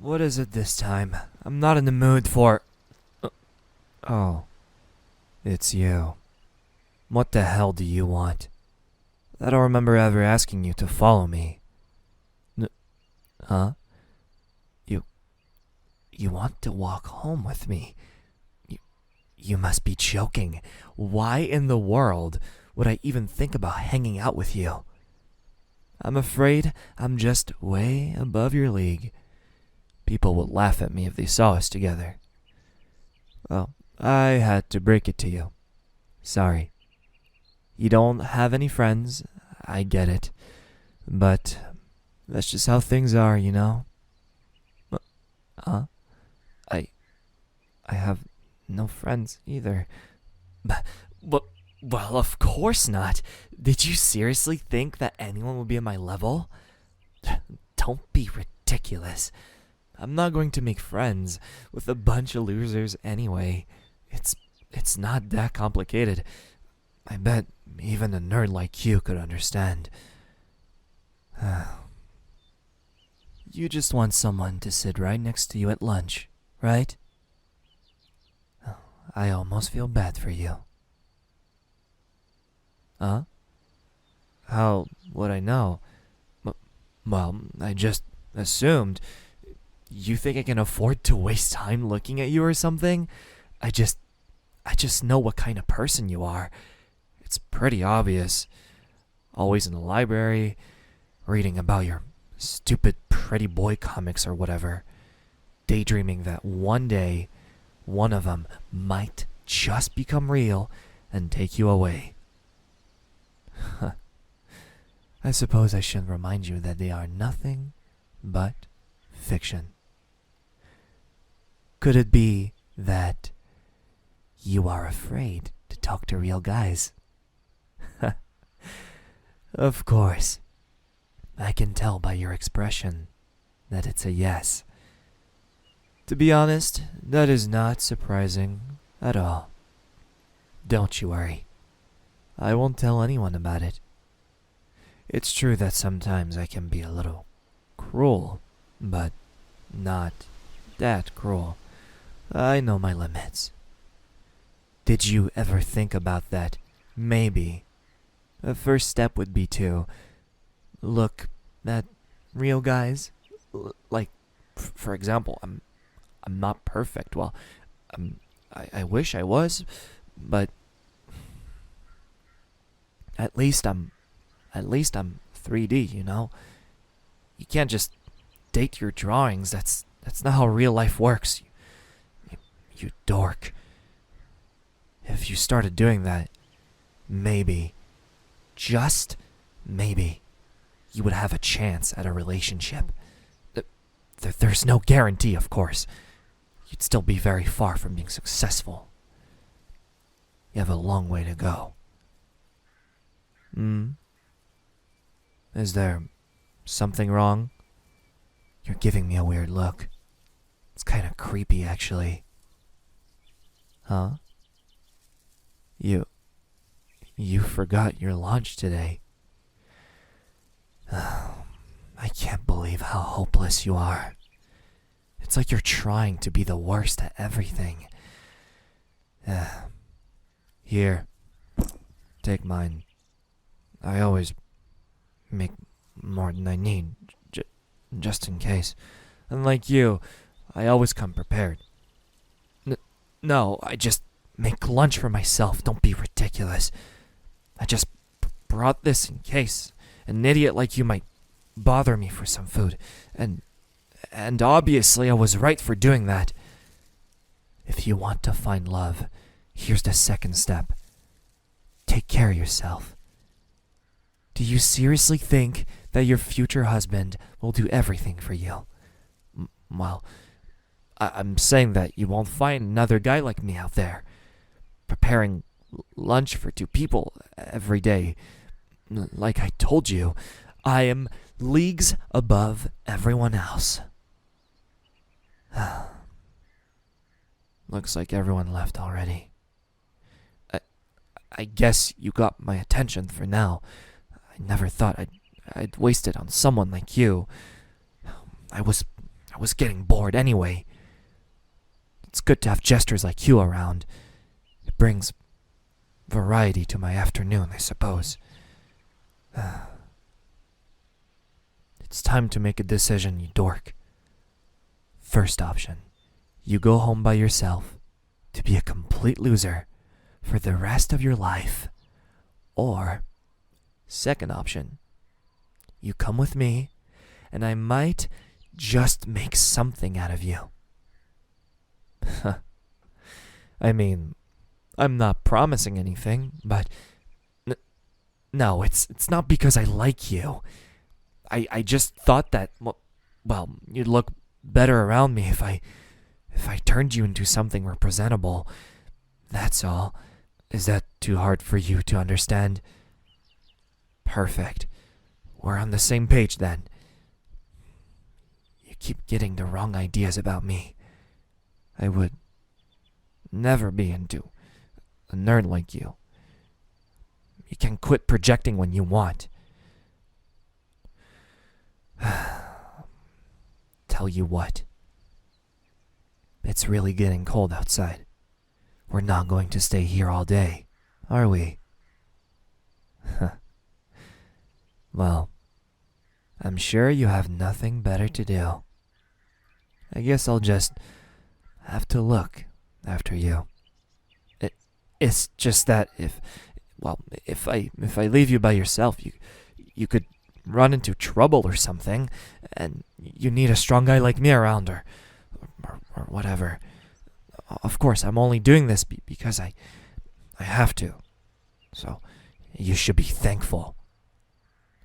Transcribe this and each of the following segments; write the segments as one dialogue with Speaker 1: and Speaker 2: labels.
Speaker 1: What is it this time? I'm not in the mood for... Oh, it's you. What the hell do you want? I don't remember ever asking you to follow me. Huh? You want to walk home with me? You must be joking. Why in the world would I even think about hanging out with you? I'm afraid I'm just way above your league. People would laugh at me if they saw us together. Well, I had to break it to you. Sorry. You don't have any friends, I get it. But that's just how things are, you know? Huh? I have no friends either. But, well, of course not. Did you seriously think that anyone would be at my level? Don't be ridiculous. I'm not going to make friends with a bunch of losers anyway. It's not that complicated. I bet even a nerd like you could understand. You just want someone to sit right next to you at lunch, right? I almost feel bad for you. Huh? How would I know? Well, I just assumed. You think I can afford to waste time looking at you or something? I just know what kind of person you are. It's pretty obvious. Always in the library, reading about your stupid pretty boy comics or whatever. Daydreaming that one day, one of them might just become real and take you away. I suppose I shouldn't remind you that they are nothing but fiction. Could it be that you are afraid to talk to real guys? Of course. I can tell by your expression that it's a yes. To be honest, that is not surprising at all. Don't you worry. I won't tell anyone about it. It's true that sometimes I can be a little cruel, but not that cruel. I know my limits. Did you ever think about that? Maybe the first step would be to look at real guys. Like, for example, I'm not perfect. Well, I wish I was, but at least I'm 3D, you know? You can't just date your drawings. That's not how real life works. You dork. If you started doing that, maybe, just maybe, you would have a chance at a relationship. There's no guarantee, of course. You'd still be very far from being successful. You have a long way to go. Is there something wrong? You're giving me a weird look. It's kind of creepy, actually. Huh? You forgot your lunch today. I can't believe how hopeless you are. It's like you're trying to be the worst at everything. Here, take mine. I always make more than I need, just in case. Unlike you, I always come prepared. No, I just make lunch for myself. Don't be ridiculous. I just brought this in case an idiot like you might bother me for some food. And obviously I was right for doing that. If you want to find love, here's the second step. Take care of yourself. Do you seriously think that your future husband will do everything for you? Well, I'm saying that you won't find another guy like me out there, preparing lunch for 2 people every day. Like I told you, I am leagues above everyone else. Looks like everyone left already. I guess you got my attention for now. I never thought I'd waste it on someone like you. I was was getting bored anyway. It's good to have jesters like you around. It brings variety to my afternoon, I suppose. It's time to make a decision, you dork. First option, you go home by yourself to be a complete loser for the rest of your life. Or, second option, you come with me and I might just make something out of you. I mean, I'm not promising anything, but no, it's not because I like you. I just thought that, well, you'd look better around me if I turned you into something representable. That's all. Is that too hard for you to understand? Perfect. We're on the same page then. You keep getting the wrong ideas about me. I would never be into a nerd like you. You can quit projecting when you want. Tell you what. It's really getting cold outside. We're not going to stay here all day, are we? Well, I'm sure you have nothing better to do. I guess I'll just have to look after you. It's just that if I leave you by yourself, you could run into trouble or something, and you need a strong guy like me around, or whatever. Of course, I'm only doing this because I have to. So, you should be thankful.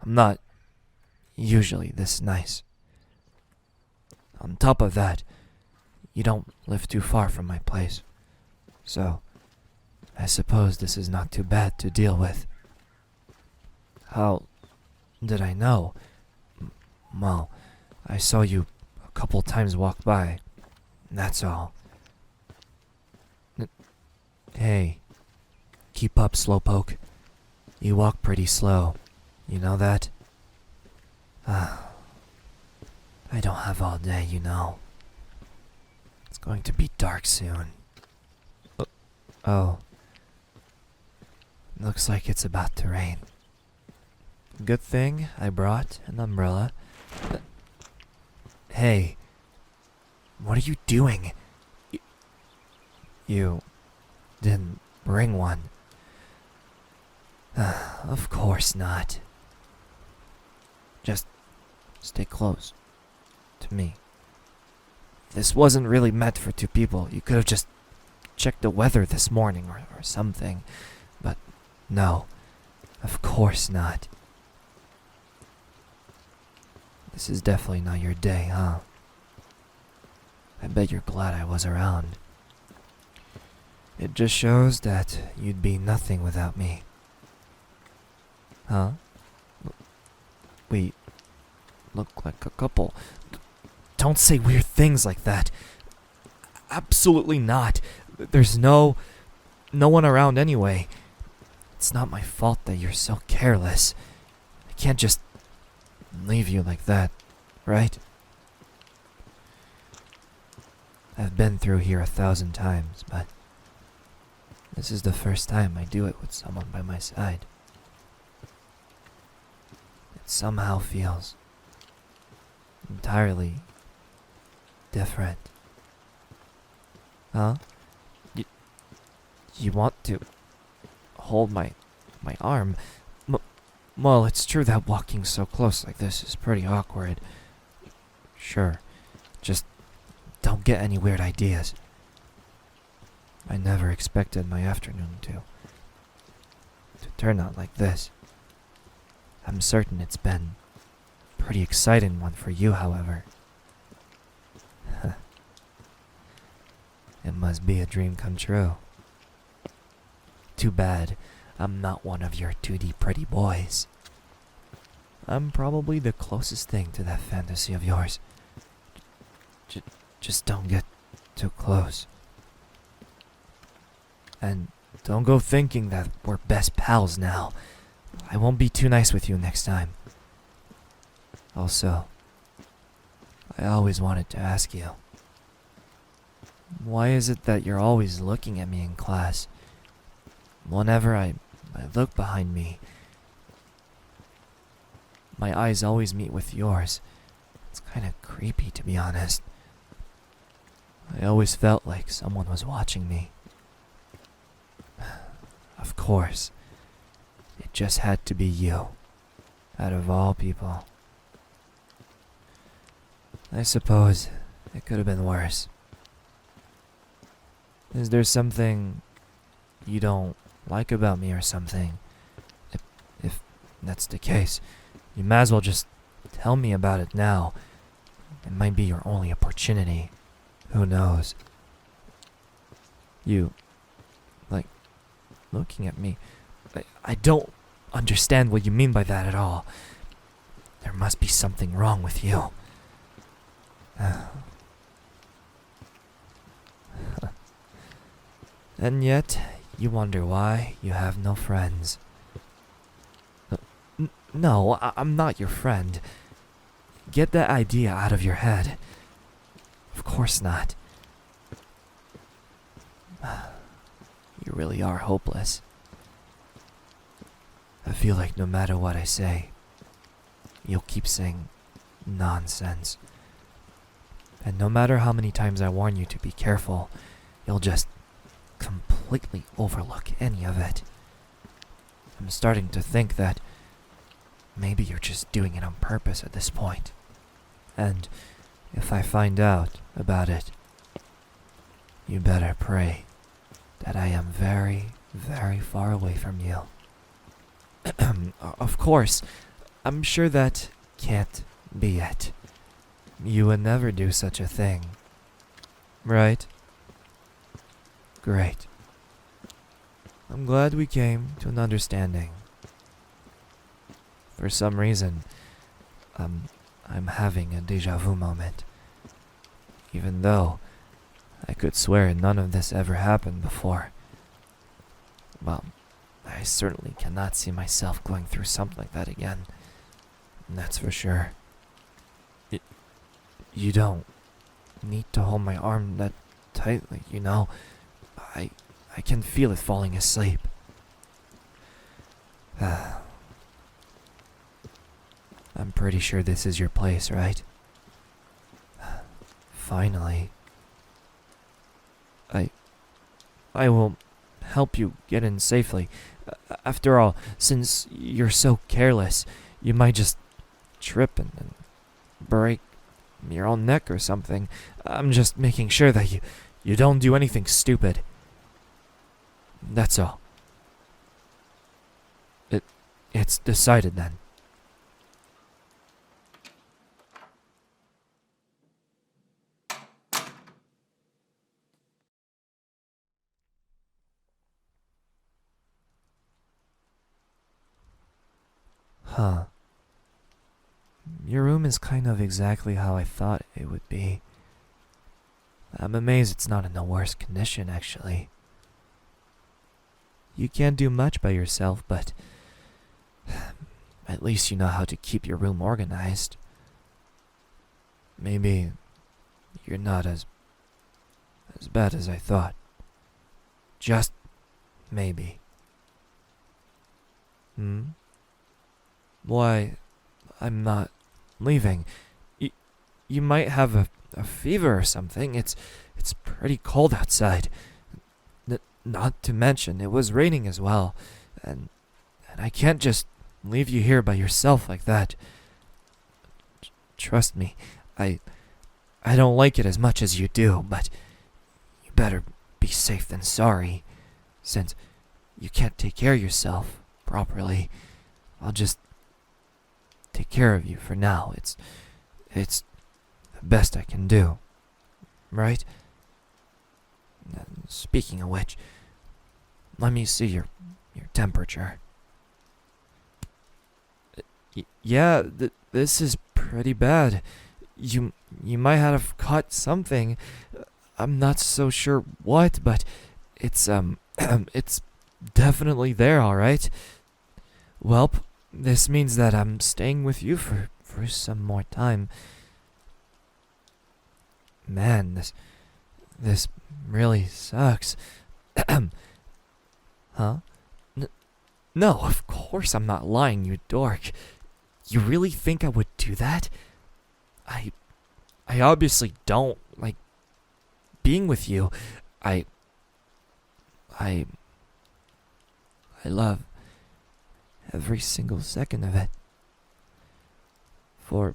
Speaker 1: I'm not usually this nice. On top of that, you don't live too far from my place. So, I suppose this is not too bad to deal with. How did I know? Well, I saw you a couple times walk by. That's all. Hey, keep up, slowpoke. You walk pretty slow. You know that? I don't have all day, you know. It's going to be dark soon. Oh. Looks like it's about to rain. Good thing I brought an umbrella. Hey. What are you doing? You didn't bring one. Of course not. Just stay close to me. This wasn't really meant for two people. You could have just checked the weather this morning or something. But no, of course not. This is definitely not your day, huh? I bet you're glad I was around. It just shows that you'd be nothing without me. Huh? We look like a couple. Don't say weird things like that. Absolutely not. There's no one around anyway. It's not my fault that you're so careless. I can't just leave you like that, right? I've been through here 1,000 times, but this is the first time I do it with someone by my side. It somehow feels entirely different. Huh? You want to hold my arm? Well, it's true that walking so close like this is pretty awkward. Sure, just don't get any weird ideas. I never expected my afternoon to turn out like this. I'm certain it's been a pretty exciting one for you, however. It must be a dream come true. Too bad I'm not one of your 2D pretty boys. I'm probably the closest thing to that fantasy of yours. Just don't get too close. And don't go thinking that we're best pals now. I won't be too nice with you next time. Also, I always wanted to ask you. Why is it that you're always looking at me in class? Whenever I look behind me, my eyes always meet with yours. It's kind of creepy, to be honest. I always felt like someone was watching me. Of course, it just had to be you, out of all people. I suppose it could have been worse. Is there something you don't like about me or something? If that's the case, you might as well just tell me about it now. It might be your only opportunity. Who knows? You, like, looking at me. I don't understand what you mean by that at all. There must be something wrong with you. And yet, you wonder why you have no friends. No, I'm not your friend. Get that idea out of your head. Of course not. You really are hopeless. I feel like no matter what I say, you'll keep saying nonsense. And no matter how many times I warn you to be careful, you'll just completely overlook any of it. I'm starting to think that maybe you're just doing it on purpose at this point. And if I find out about it, you better pray that I am very, very far away from you. Of course, I'm sure that can't be it. You would never do such a thing, right? Great. I'm glad we came to an understanding. For some reason, I'm having a deja vu moment. Even though I could swear none of this ever happened before. Well, I certainly cannot see myself going through something like that again. That's for sure. You don't need to hold my arm that tightly, you know. I can feel it falling asleep. I'm pretty sure this is your place, right? Finally. I will help you get in safely. After all, since you're so careless, you might just trip and break your own neck or something. I'm just making sure that you don't do anything stupid. That's all. It's decided then. Huh. Your room is kind of exactly how I thought it would be. I'm amazed it's not in the worst condition, actually. You can't do much by yourself, but at least you know how to keep your room organized. Maybe you're not as bad as I thought. Just maybe. Why, I'm not leaving. You might have a fever or something. It's pretty cold outside. Not to mention, it was raining as well. And I can't just leave you here by yourself like that. Trust me, I don't like it as much as you do, but you better be safe than sorry. Since you can't take care of yourself properly, I'll just take care of you for now. It's the best I can do, right? Speaking of which, let me see your temperature. Yeah, this is pretty bad. You might have caught something. I'm not so sure what, but it's it's definitely there, all right. Welp, this means that I'm staying with you for some more time. Man, this really sucks. Huh? No, of course I'm not lying, you dork. You really think I would do that? I obviously don't. Like, being with you, I love every single second of it. For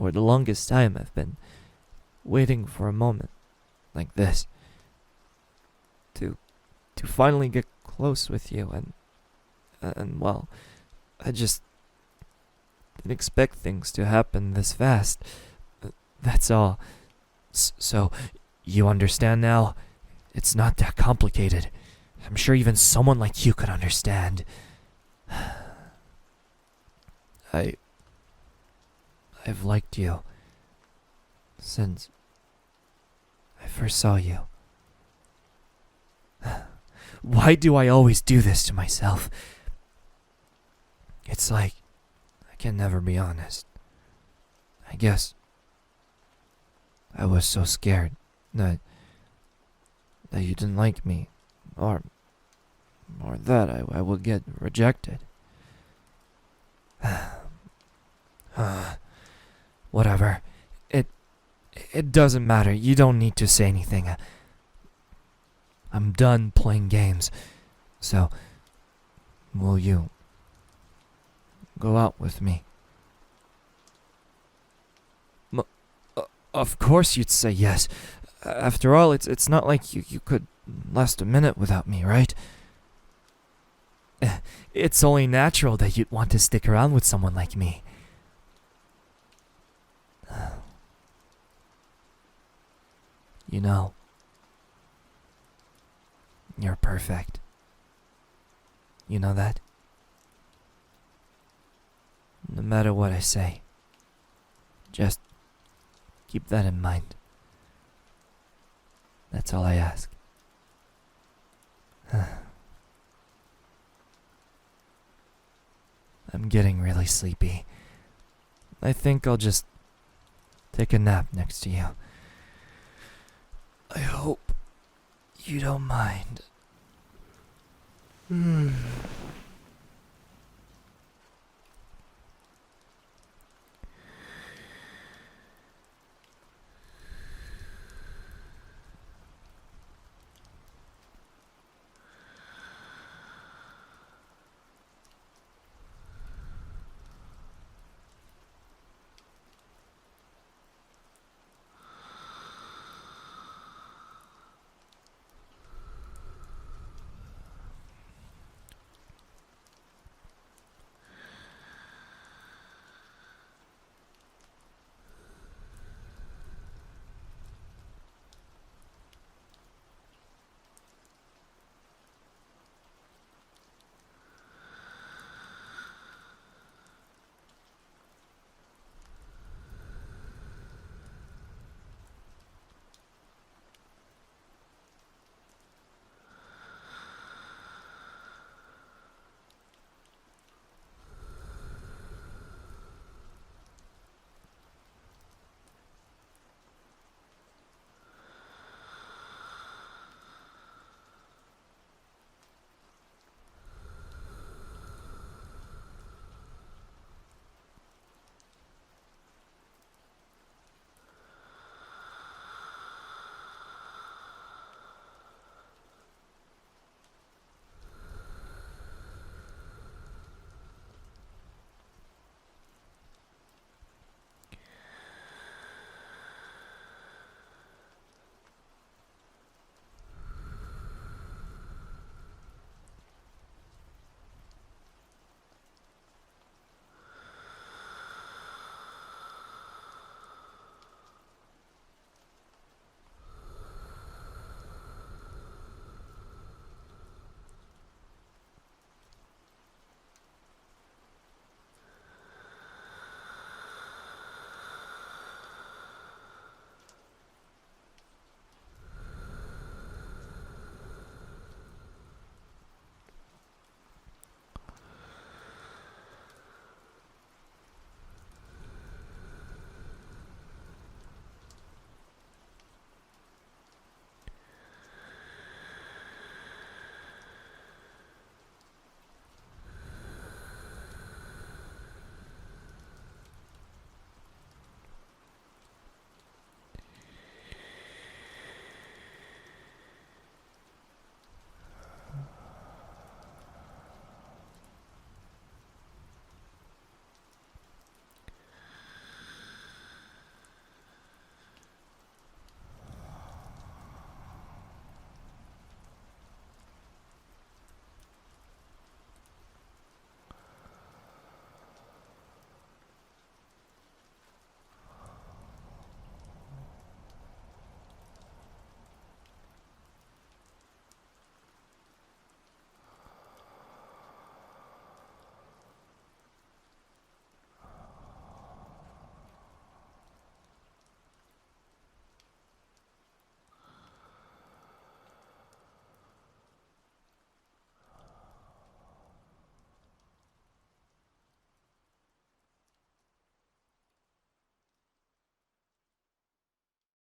Speaker 1: the longest time I've been waiting for a moment like this to finally get close with you, and well, I just didn't expect things to happen this fast. That's all. So, you understand now? It's not that complicated. I'm sure even someone like you could understand. I've liked you since I first saw you. Why do I always do this to myself? It's like I can never be honest. I guess I was so scared that you didn't like me, or that I would get rejected. Whatever. It doesn't matter. You don't need to say anything. I'm done playing games. So, will you go out with me? Of course you'd say yes. After all, it's not like you could last a minute without me, right? It's only natural that you'd want to stick around with someone like me. You know, you're perfect. You know that? No matter what I say, just keep that in mind. That's all I ask. I'm getting really sleepy. I think I'll just take a nap next to you. I hope you don't mind.